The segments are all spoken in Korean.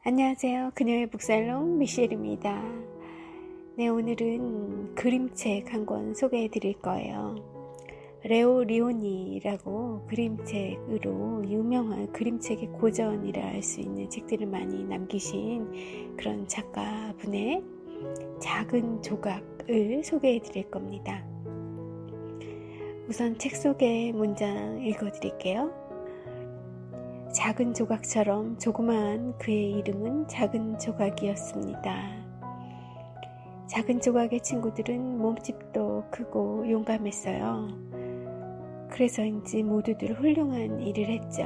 안녕하세요. 그녀의 북살롱 미셸입니다. 네, 오늘은 그림책 한 권 소개해 드릴 거예요. 레오 리오니라고 그림책으로 유명한 그림책의 고전이라 할 수 있는 책들을 많이 남기신 그런 작가분의 작은 조각을 소개해 드릴 겁니다. 우선 책 소개 문장 읽어 드릴게요. 작은 조각처럼 조그마한 그의 이름은 작은 조각이었습니다. 작은 조각의 친구들은 몸집도 크고 용감했어요. 그래서인지 모두들 훌륭한 일을 했죠.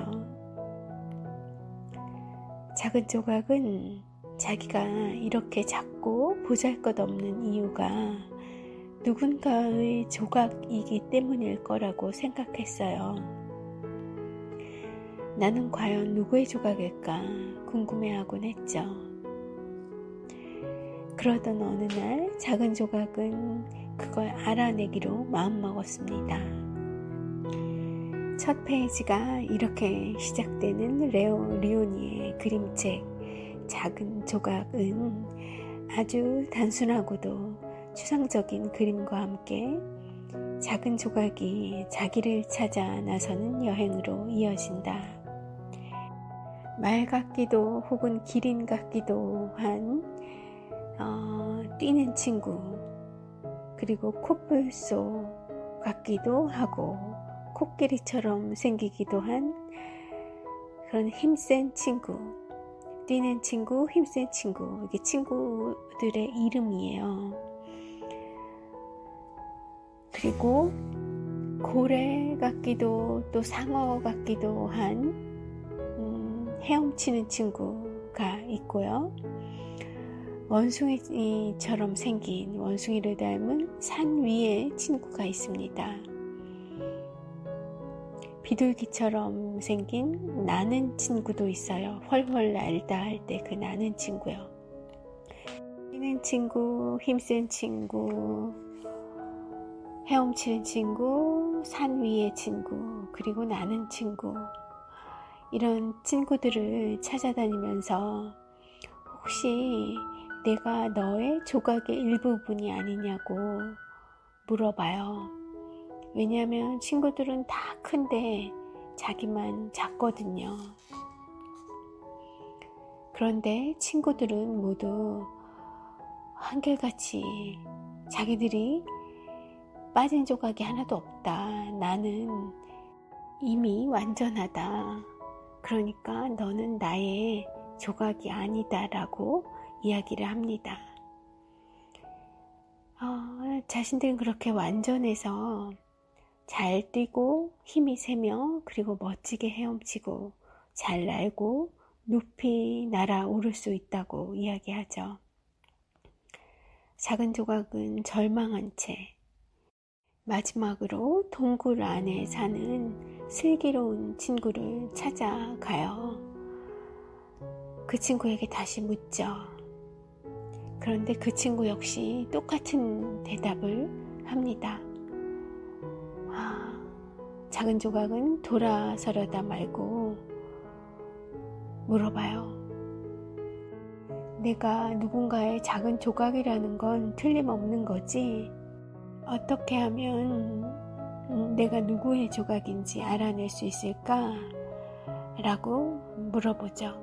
작은 조각은 자기가 이렇게 작고 보잘것없는 이유가 누군가의 조각이기 때문일 거라고 생각했어요. 나는 과연 누구의 조각일까 궁금해하곤 했죠. 그러던 어느 날 작은 조각은 그걸 알아내기로 마음먹었습니다. 첫 페이지가 이렇게 시작되는 레오 리오니의 그림책 작은 조각은 아주 단순하고도 추상적인 그림과 함께 작은 조각이 자기를 찾아 나서는 여행으로 이어진다. 말 같기도 혹은 기린 같기도 한 뛰는 친구, 그리고 코뿔소 같기도 하고 코끼리처럼 생기기도 한 그런 힘센 친구, 뛰는 친구, 힘센 친구, 이게 친구들의 이름이에요. 그리고 고래 같기도 또 상어 같기도 한 헤엄치는 친구가 있고요. 원숭이처럼 생긴 원숭이를 닮은 산 위에 친구가 있습니다. 비둘기처럼 생긴 나는 친구도 있어요. 훨훨 날다 할 때 그 나는 친구요. 뛰는 친구, 힘센 친구, 헤엄치는 친구, 산 위의 친구, 그리고 나는 친구, 이런 친구들을 찾아다니면서 혹시 내가 너의 조각의 일부분이 아니냐고 물어봐요. 왜냐하면 친구들은 다 큰데 자기만 작거든요. 그런데 친구들은 모두 한결같이 자기들이 빠진 조각이 하나도 없다. 나는 이미 완전하다. 그러니까 너는 나의 조각이 아니다 라고 이야기를 합니다. 자신들은 그렇게 완전해서 잘 뛰고 힘이 세며 그리고 멋지게 헤엄치고 잘 날고 높이 날아오를 수 있다고 이야기하죠. 작은 조각은 절망한 채 마지막으로 동굴 안에 사는 슬기로운 친구를 찾아가요. 그 친구에게 다시 묻죠. 그런데 그 친구 역시 똑같은 대답을 합니다. 작은 조각은 돌아서려다 말고 물어봐요. 내가 누군가의 작은 조각이라는 건 틀림없는 거지? 어떻게 하면 내가 누구의 조각인지 알아낼 수 있을까? 라고 물어보죠.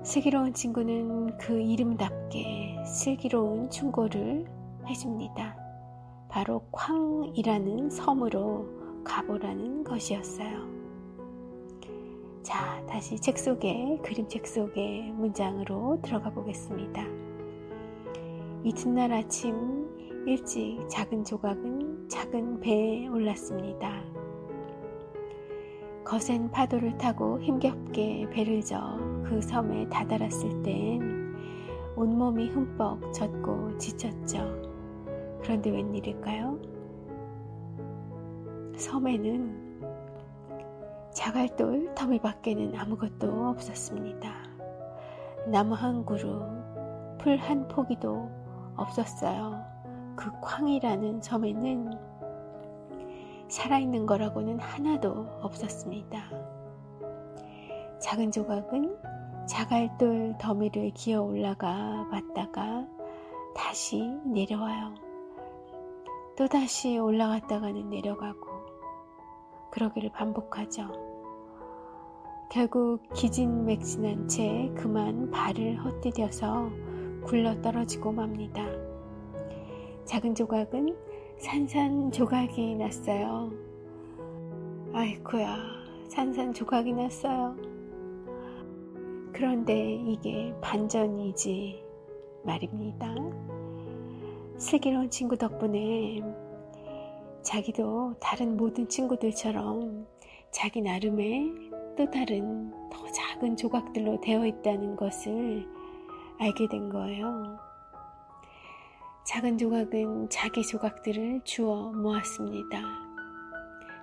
슬기로운 친구는 그 이름답게 슬기로운 충고를 해줍니다. 바로 쾅이라는 섬으로 가보라는 것이었어요. 자, 다시 책 속에, 그림책 속의 문장으로 들어가 보겠습니다. 이튿날 아침 일찍 작은 조각은 작은 배에 올랐습니다. 거센 파도를 타고 힘겹게 배를 저어 그 섬에 다다랐을 땐 온몸이 흠뻑 젖고 지쳤죠. 그런데 웬일일까요? 섬에는 자갈돌 더미밖에는 아무것도 없었습니다. 나무 한 그루, 풀 한 포기도 없었어요. 그 쾅이라는 섬에는 살아있는 거라고는 하나도 없었습니다. 작은 조각은 자갈돌 더미를 기어 올라가 봤다가 다시 내려와요. 또다시 올라갔다가는 내려가고 그러기를 반복하죠. 결국 기진맥진한 채 그만 발을 헛디뎌서 굴러 떨어지고 맙니다. 작은 조각은 산산조각이 났어요. 아이쿠야, 산산조각이 났어요. 그런데 이게 반전이지 말입니다. 슬기로운 친구 덕분에 자기도 다른 모든 친구들처럼 자기 나름의 또 다른 더 작은 조각들로 되어 있다는 것을 알게 된 거예요. 작은 조각은 자기 조각들을 주워 모았습니다.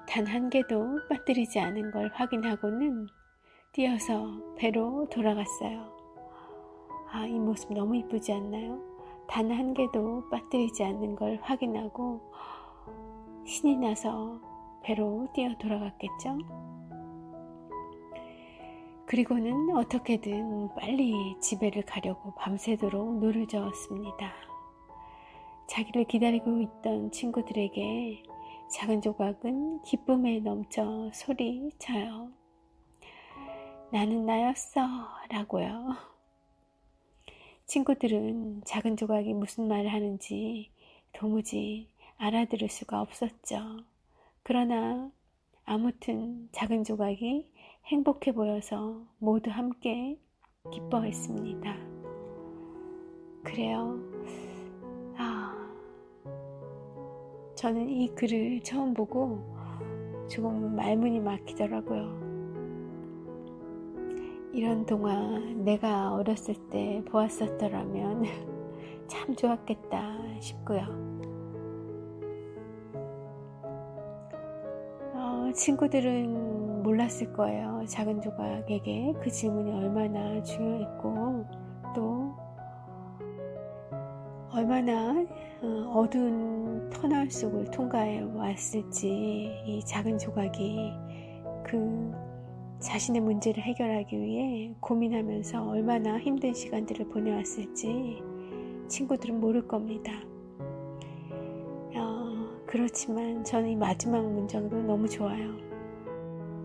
단 한 개도 빠뜨리지 않은 걸 확인하고는 뛰어서 배로 돌아갔어요. 아, 이 모습 너무 이쁘지 않나요? 단 한 개도 빠뜨리지 않는 걸 확인하고 신이 나서 배로 뛰어 돌아갔겠죠? 그리고는 어떻게든 빨리 집에를 가려고 밤새도록 노를 저었습니다. 자기를 기다리고 있던 친구들에게 작은 조각은 기쁨에 넘쳐 소리쳐요. 나는 나였어 라고요. 친구들은 작은 조각이 무슨 말을 하는지 도무지 알아들을 수가 없었죠. 그러나 아무튼 작은 조각이 행복해 보여서 모두 함께 기뻐했습니다. 그래요. 저는 이 글을 처음 보고 조금 말문이 막히더라고요. 이런 동화 내가 어렸을 때 보았었더라면 참 좋았겠다 싶고요. 친구들은 몰랐을 거예요. 작은 조각에게 그 질문이 얼마나 중요했고 또 얼마나 어두운 터널 속을 통과해 왔을지 이 작은 조각이 그 자신의 문제를 해결하기 위해 고민하면서 얼마나 힘든 시간들을 보내왔을지 친구들은 모를 겁니다. 그렇지만 저는 이 마지막 문장도 너무 좋아요.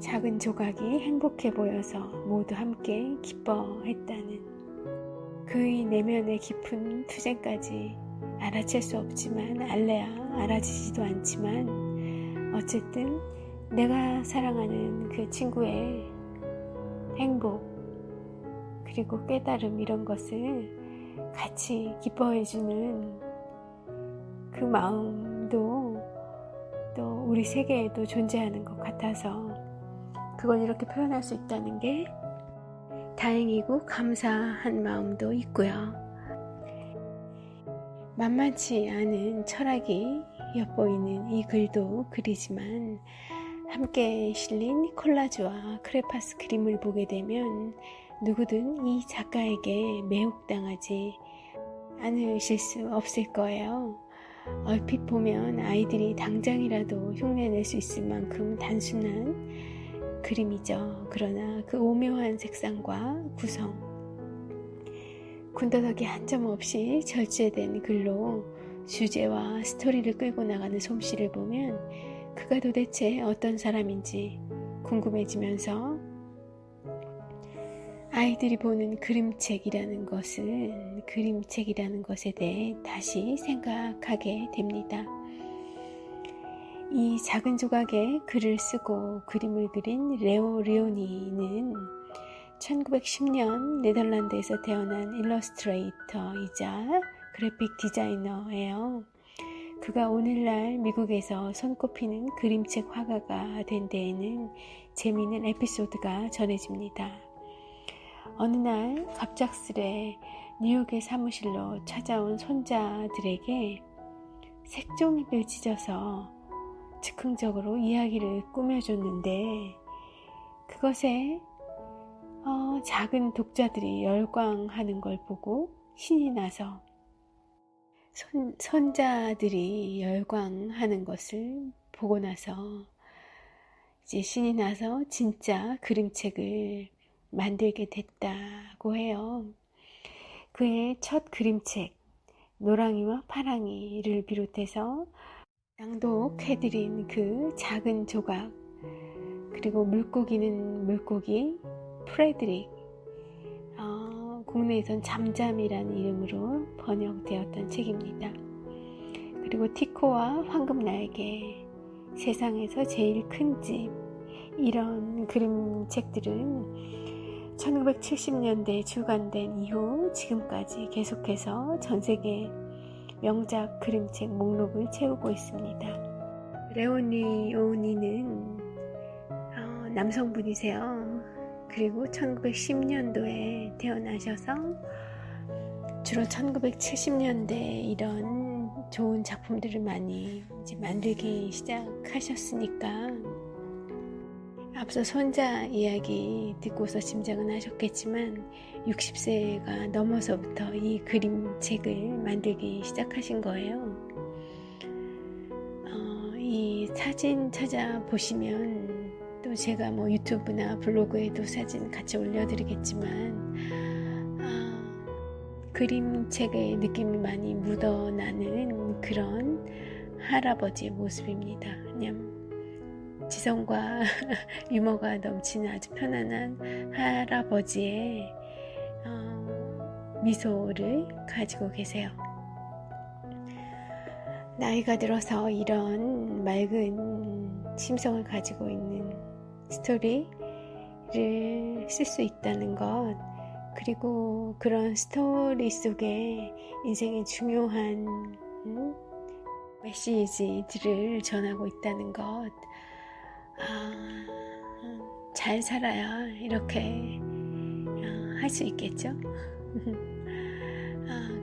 작은 조각이 행복해 보여서 모두 함께 기뻐했다는 그의 내면의 깊은 투쟁까지 알아챌 수 없지만 알래야 알아지지도 않지만 어쨌든 내가 사랑하는 그 친구의 행복 그리고 깨달음 이런 것을 같이 기뻐해주는 그 마음도 또 우리 세계에도 존재하는 것 같아서 그걸 이렇게 표현할 수 있다는 게 다행이고 감사한 마음도 있고요. 만만치 않은 철학이 엿보이는 이 글도 글이지만 함께 실린 콜라주와 크레파스 그림을 보게 되면 누구든 이 작가에게 매혹당하지 않으실 수 없을 거예요. 얼핏 보면 아이들이 당장이라도 흉내낼 수 있을 만큼 단순한 그림이죠. 그러나 그 오묘한 색상과 구성, 군더더기 한 점 없이 절제된 글로 주제와 스토리를 끌고 나가는 솜씨를 보면 그가 도대체 어떤 사람인지 궁금해지면서 아이들이 보는 그림책이라는 것에 대해 다시 생각하게 됩니다. 이 작은 조각에 글을 쓰고 그림을 그린 레오 리오니는 1910년 네덜란드에서 태어난 일러스트레이터이자 그래픽 디자이너예요. 그가 오늘날 미국에서 손꼽히는 그림책 화가가 된 데에는 재미있는 에피소드가 전해집니다. 어느 날 갑작스레 뉴욕의 사무실로 찾아온 손자들에게 색종이를 찢어서 즉흥적으로 이야기를 꾸며줬는데 그것에 작은 독자들이 열광하는 걸 보고 신이 나서 손자들이 열광하는 것을 보고 나서 이제 신이 나서 진짜 그림책을 만들게 됐다고 해요. 그의 첫 그림책 노랑이와 파랑이를 비롯해서 낭독해드린 그 작은 조각, 그리고 물고기는 물고기, 프레드릭, 국내에선 잠잠이라는 이름으로 번역되었던 책입니다. 그리고 티코와 황금날개, 세상에서 제일 큰 집, 이런 그림책들은 1970년대에 출간된 이후 지금까지 계속해서 전세계 명작 그림책 목록을 채우고 있습니다. 레오니오니는 남성분이세요. 그리고 1910년도에 태어나셔서 주로 1970년대 이런 좋은 작품들을 많이 이제 만들기 시작하셨으니까 앞서 손자 이야기 듣고서 짐작은 하셨겠지만 60세가 넘어서부터 이 그림책을 만들기 시작하신 거예요. 이 사진 찾아보시면 또 제가 뭐 유튜브나 블로그에도 사진 같이 올려드리겠지만 그림책의 느낌이 많이 묻어나는 그런 할아버지의 모습입니다. 그냥 지성과 유머가 넘치는 아주 편안한 할아버지의 미소를 가지고 계세요. 나이가 들어서 이런 맑은 심성을 가지고 있는 스토리를 쓸 수 있다는 것, 그리고 그런 스토리 속에 인생의 중요한 메시지들을 전하고 있다는 것, 잘 살아야 이렇게 할 수 있겠죠.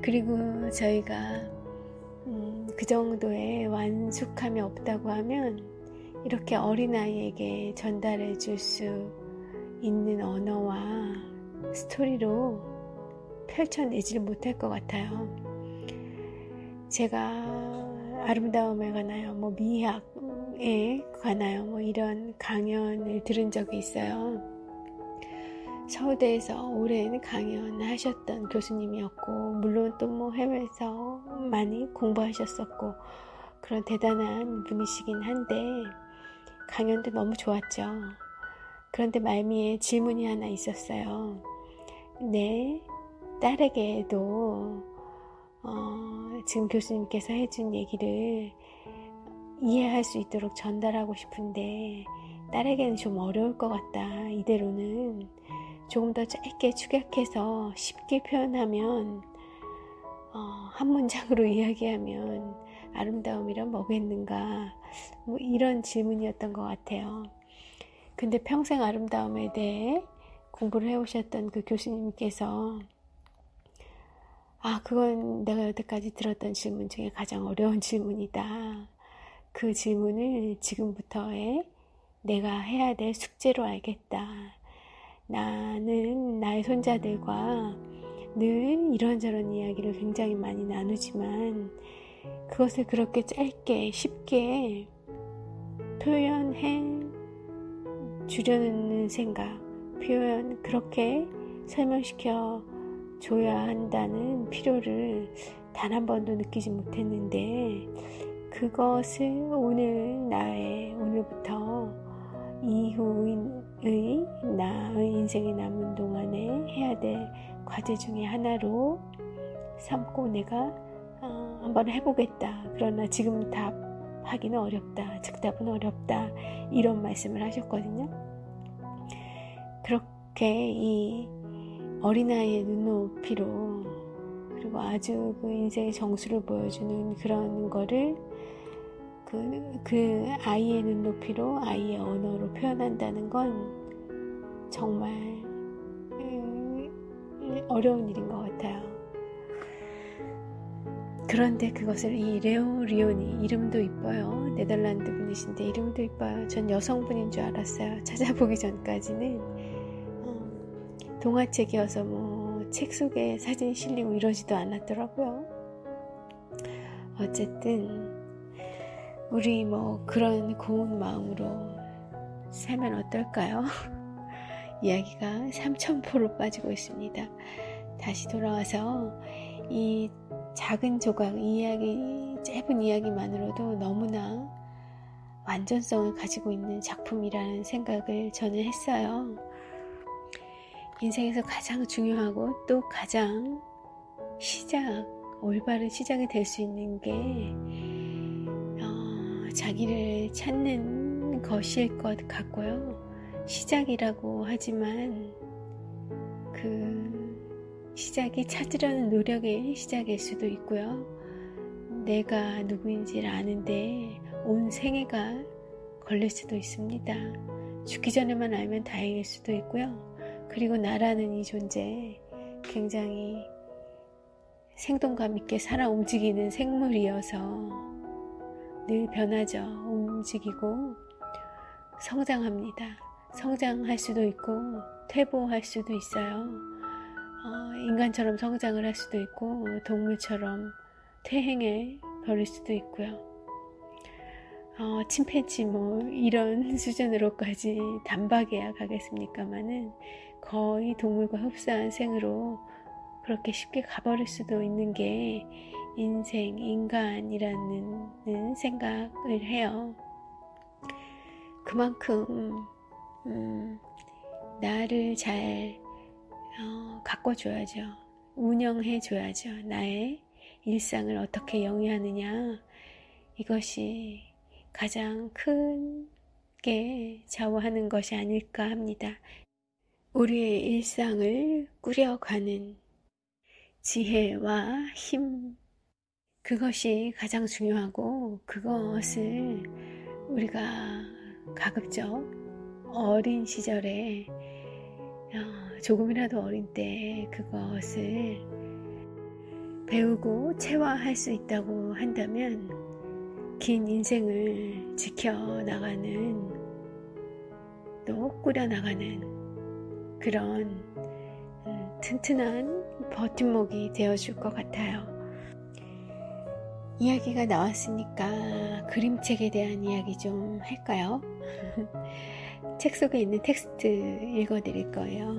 그리고 저희가 그 정도의 완숙함이 없다고 하면 이렇게 어린아이에게 전달해 줄 수 있는 언어와 스토리로 펼쳐내지를 못할 것 같아요. 제가 아름다움에 관하여 미학에 관하여 이런 강연을 들은 적이 있어요. 서울대에서 오랜 강연하셨던 교수님이었고, 물론 또 해외에서 많이 공부하셨었고 그런 대단한 분이시긴 한데 강연도 너무 좋았죠. 그런데 말미에 질문이 하나 있었어요. 내 딸에게도 지금 교수님께서 해준 얘기를 이해할 수 있도록 전달하고 싶은데 딸에게는 좀 어려울 것 같다. 이대로는 조금 더 짧게 축약해서 쉽게 표현하면 한 문장으로 이야기하면 아름다움이란 뭐겠는가, 이런 질문이었던 것 같아요. 근데 평생 아름다움에 대해 공부를 해오셨던 그 교수님께서 그건 내가 여태까지 들었던 질문 중에 가장 어려운 질문이다. 그 질문을 지금부터의 내가 해야 될 숙제로 알겠다. 나는 나의 손자들과 늘 이런저런 이야기를 굉장히 많이 나누지만 그것을 그렇게 짧게 쉽게 표현해 주려는 생각, 그렇게 설명시켜 줘야 한다는 필요를 단 한 번도 느끼지 못했는데 그것을 오늘부터 이후의 나의 인생이 남은 동안에 해야 될 과제 중에 하나로 삼고 내가 한번 해보겠다. 그러나 지금 답하기는 어렵다. 즉답은 어렵다. 이런 말씀을 하셨거든요. 그렇게 이 어린아이의 눈높이로, 그리고 아주 그 인생의 정수를 보여주는 그런 거를 그 아이의 눈높이로, 아이의 언어로 표현한다는 건 정말 어려운 일인 것 같아요. 그런데 그것을 이 레오 리오니, 이름도 이뻐요. 네덜란드 분이신데 이름도 이뻐요. 전 여성분인 줄 알았어요. 찾아보기 전까지는 동화책이어서 책 속에 사진 실리고 이러지도 않았더라고요. 어쨌든 우리 그런 고운 마음으로 살면 어떨까요? 이야기가 3000%로 빠지고 있습니다. 다시 돌아와서 이 작은 조각, 이 이야기, 짧은 이야기만으로도 너무나 완전성을 가지고 있는 작품이라는 생각을 저는 했어요. 인생에서 가장 중요하고 또 가장 올바른 시작이 될 수 있는 게 자기를 찾는 것일 것 같고요. 시작이라고 하지만 그 시작이 찾으려는 노력의 시작일 수도 있고요. 내가 누구인지를 아는데 온 생애가 걸릴 수도 있습니다. 죽기 전에만 알면 다행일 수도 있고요. 그리고 나라는 이 존재 굉장히 생동감 있게 살아 움직이는 생물이어서 늘 변하죠. 움직이고 성장합니다. 성장할 수도 있고 퇴보할 수도 있어요. 인간처럼 성장을 할 수도 있고 동물처럼 퇴행을 벌일 수도 있고요. 침팬지 이런 수준으로까지 단박에야 가겠습니까마는 거의 동물과 흡사한 생으로 그렇게 쉽게 가버릴 수도 있는 게 인간이라는 생각을 해요. 그만큼 나를 잘 가꿔줘야죠. 운영해줘야죠. 나의 일상을 어떻게 영위하느냐, 이것이 가장 크게 좌우하는 것이 아닐까 합니다. 우리의 일상을 꾸려가는 지혜와 힘, 그것이 가장 중요하고, 그것을 우리가 가급적 어린 시절에 조금이라도 어린 때 그것을 배우고 체화할 수 있다고 한다면 긴 인생을 지켜나가는, 또 꾸려나가는 그런 튼튼한 버팀목이 되어줄 것 같아요. 이야기가 나왔으니까 그림책에 대한 이야기 좀 할까요? 책 속에 있는 텍스트 읽어드릴 거예요.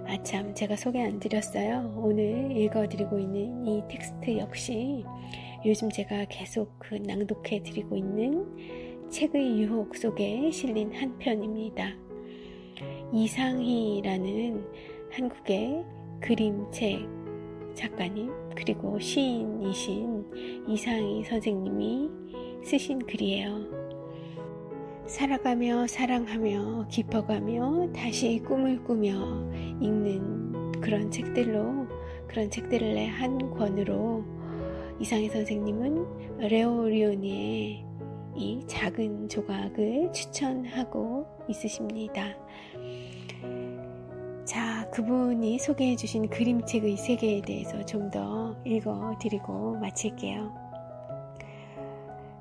아참, 제가 소개 안 드렸어요. 오늘 읽어드리고 있는 이 텍스트 역시 요즘 제가 계속 낭독해 드리고 있는 책의 유혹 속에 실린 한 편입니다. 이상희라는 한국의 그림책 작가님, 그리고 시인이신 이상희 선생님이 쓰신 글이에요. 살아가며 사랑하며 깊어가며 다시 꿈을 꾸며 읽는 그런 책들을 한 권으로 이상희 선생님은 레오리오니의 이 작은 조각을 추천하고 있으십니다. 자, 그분이 소개해 주신 그림책의 세계에 대해서 좀 더 읽어드리고 마칠게요.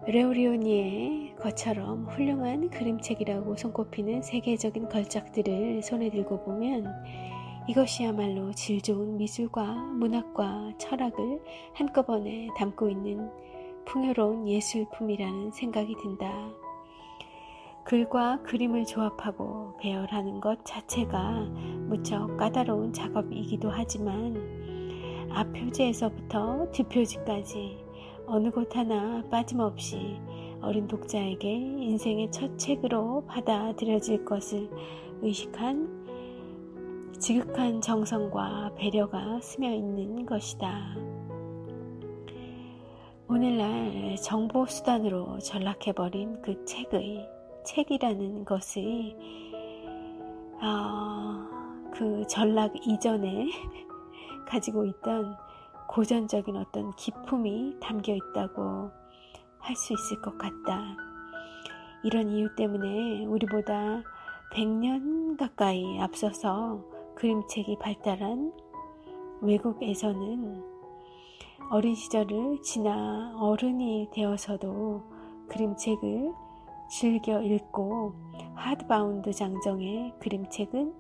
레오리오니의 것처럼 훌륭한 그림책이라고 손꼽히는 세계적인 걸작들을 손에 들고 보면 이것이야말로 질 좋은 미술과 문학과 철학을 한꺼번에 담고 있는 풍요로운 예술품이라는 생각이 든다. 글과 그림을 조합하고 배열하는 것 자체가 무척 까다로운 작업이기도 하지만 앞표지에서부터 뒷표지까지 어느 곳 하나 빠짐없이 어린 독자에게 인생의 첫 책으로 받아들여질 것을 의식한 지극한 정성과 배려가 스며있는 것이다. 오늘날 정보수단으로 전락해버린 그 책이라는 것이 그 전락 이전에 가지고 있던 고전적인 어떤 기품이 담겨 있다고 할 수 있을 것 같다. 이런 이유 때문에 우리보다 100년 가까이 앞서서 그림책이 발달한 외국에서는 어린 시절을 지나 어른이 되어서도 그림책을 즐겨 읽고 하드바운드 장정의 그림책은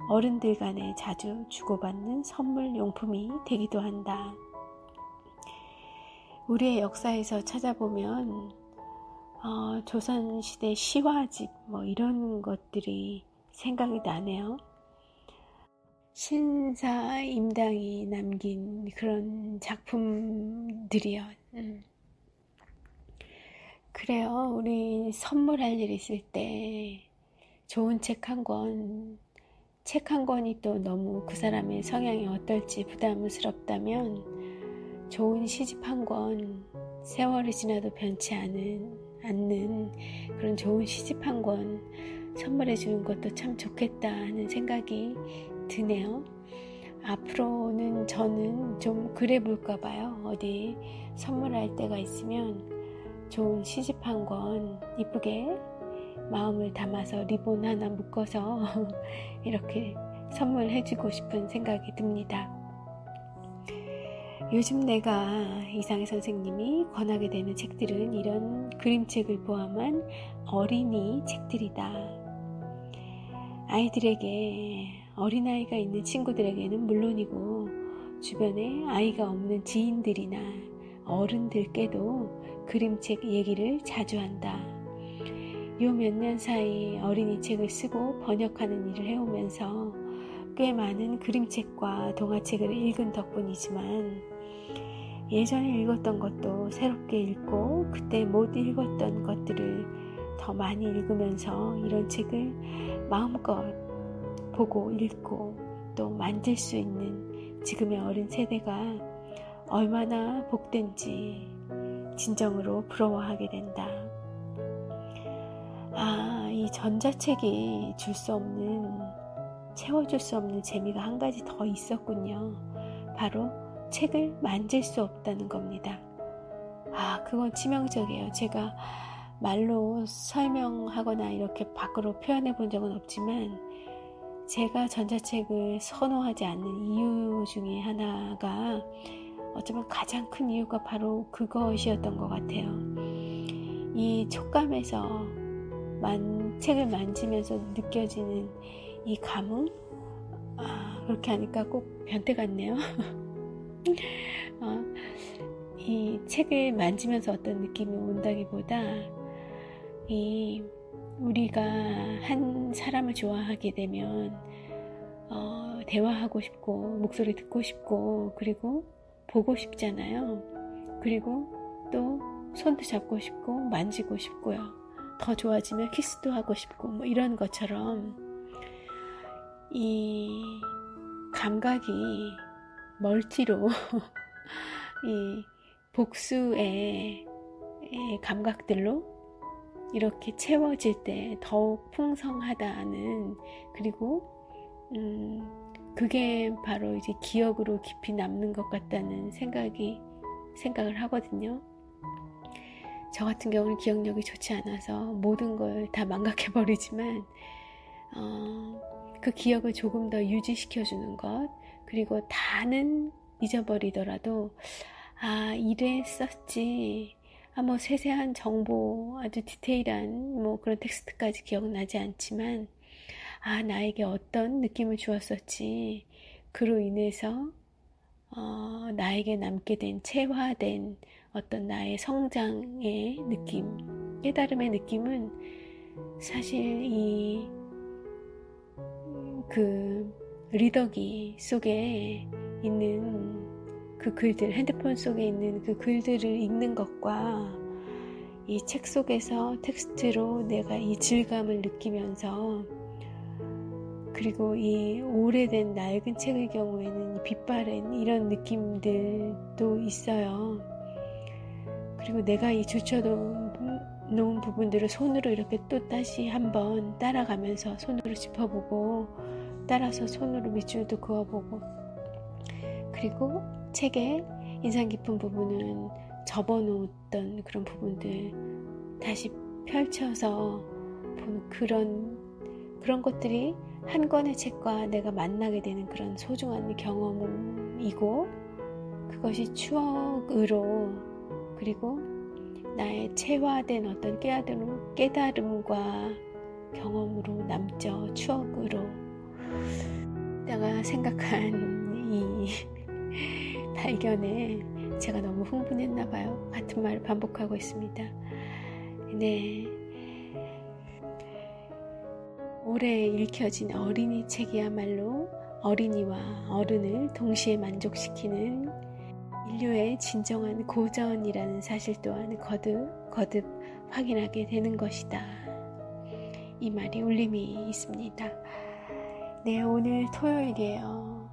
어른들 간에 자주 주고받는 선물 용품이 되기도 한다. 우리의 역사에서 찾아보면 조선시대 시화집 이런 것들이 생각이 나네요. 신사 임당이 남긴 그런 작품들이요. 그래요. 우리 선물할 일 있을 때 좋은 책 한 권이 또 너무 그 사람의 성향이 어떨지 부담스럽다면 좋은 시집 한 권, 세월이 지나도 변치 않는 그런 좋은 시집 한 권 선물해 주는 것도 참 좋겠다 하는 생각이 드네요. 앞으로는 저는 좀 그래 볼까 봐요. 어디 선물할 때가 있으면 좋은 시집 한 권 이쁘게 마음을 담아서 리본 하나 묶어서 이렇게 선물해주고 싶은 생각이 듭니다. 요즘 내가 이상해 선생님이 권하게 되는 책들은 이런 그림책을 포함한 어린이 책들이다. 아이들에게, 어린아이가 있는 친구들에게는 물론이고 주변에 아이가 없는 지인들이나 어른들께도 그림책 얘기를 자주 한다. 요 몇 년 사이 어린이 책을 쓰고 번역하는 일을 해오면서 꽤 많은 그림책과 동화책을 읽은 덕분이지만 예전에 읽었던 것도 새롭게 읽고 그때 못 읽었던 것들을 더 많이 읽으면서 이런 책을 마음껏 보고 읽고 또 만질 수 있는 지금의 어린 세대가 얼마나 복된지 진정으로 부러워하게 된다. 이 전자책이 채워줄 수 없는 재미가 한 가지 더 있었군요. 바로 책을 만질 수 없다는 겁니다. 그건 치명적이에요. 제가 말로 설명하거나 이렇게 밖으로 표현해 본 적은 없지만 제가 전자책을 선호하지 않는 이유 중에 하나가 어쩌면 가장 큰 이유가 바로 그것이었던 것 같아요. 이 촉감에서 책을 만지면서 느껴지는 이 감흥? 그렇게 하니까 꼭 변태 같네요. 이 책을 만지면서 어떤 느낌이 온다기보다 우리가 한 사람을 좋아하게 되면 대화하고 싶고 목소리 듣고 싶고 그리고 보고 싶잖아요. 그리고 또 손도 잡고 싶고 만지고 싶고요. 더 좋아지면 키스도 하고 싶고 뭐 이런 것처럼 이 감각이 멀티로 이 복수의 감각들로 이렇게 채워질 때 더욱 풍성하다는, 그리고 그게 바로 이제 기억으로 깊이 남는 것 같다는 생각을 하거든요. 저 같은 경우는 기억력이 좋지 않아서 모든 걸 다 망각해버리지만 그 기억을 조금 더 유지시켜주는 것, 그리고 다는 잊어버리더라도 이랬었지, 뭐 세세한 정보, 아주 디테일한 뭐 그런 텍스트까지 기억나지 않지만 나에게 어떤 느낌을 주었었지, 그로 인해서 나에게 남게 된 체화된 어떤 나의 성장의 느낌, 깨달음의 느낌은 사실 그 리더기 속에 있는 그 글들, 핸드폰 속에 있는 그 글들을 읽는 것과 이 책 속에서 텍스트로 내가 이 질감을 느끼면서, 그리고 이 오래된 낡은 책의 경우에는 빛바랜 이런 느낌들도 있어요. 그리고 내가 이 줄쳐놓은 부분들을 손으로 이렇게 또 다시 한번 따라가면서 손으로 짚어보고, 따라서 손으로 밑줄도 그어보고, 그리고 책의 인상 깊은 부분은 접어놓았던 그런 부분들 다시 펼쳐서 보는 그런 것들이 한 권의 책과 내가 만나게 되는 그런 소중한 경험이고, 그것이 추억으로, 그리고 나의 체화된 어떤 깨달음과 경험으로 남죠. 추억으로. 내가 생각한 이 발견에 제가 너무 흥분했나 봐요. 같은 말을 반복하고 있습니다. 네, 올해 읽혀진 어린이 책이야말로 어린이와 어른을 동시에 만족시키는 인류의 진정한 고전이라는 사실 또한 거듭 확인하게 되는 것이다. 이 말이 울림이 있습니다. 네, 오늘 토요일이에요.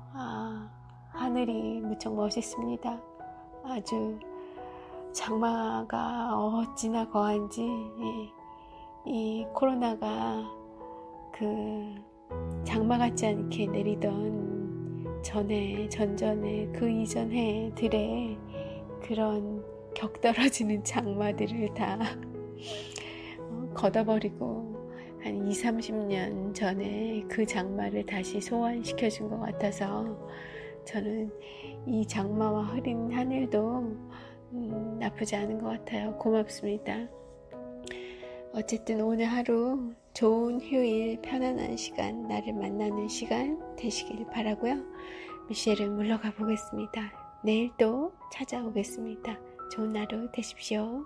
하늘이 무척 멋있습니다. 아주 장마가 어찌나 거한지 이 코로나가 그 장마 같지 않게 내리던 전전에 그 이전 해들의 그런 격떨어지는 장마들을 다 걷어버리고 한 20-30년 전에 그 장마를 다시 소환시켜 준 것 같아서 저는 이 장마와 흐린 하늘도 나쁘지 않은 것 같아요. 고맙습니다. 어쨌든 오늘 하루 좋은 휴일, 편안한 시간, 나를 만나는 시간 되시길 바라고요. 미셸은 물러가 보겠습니다. 내일 또 찾아오겠습니다. 좋은 하루 되십시오.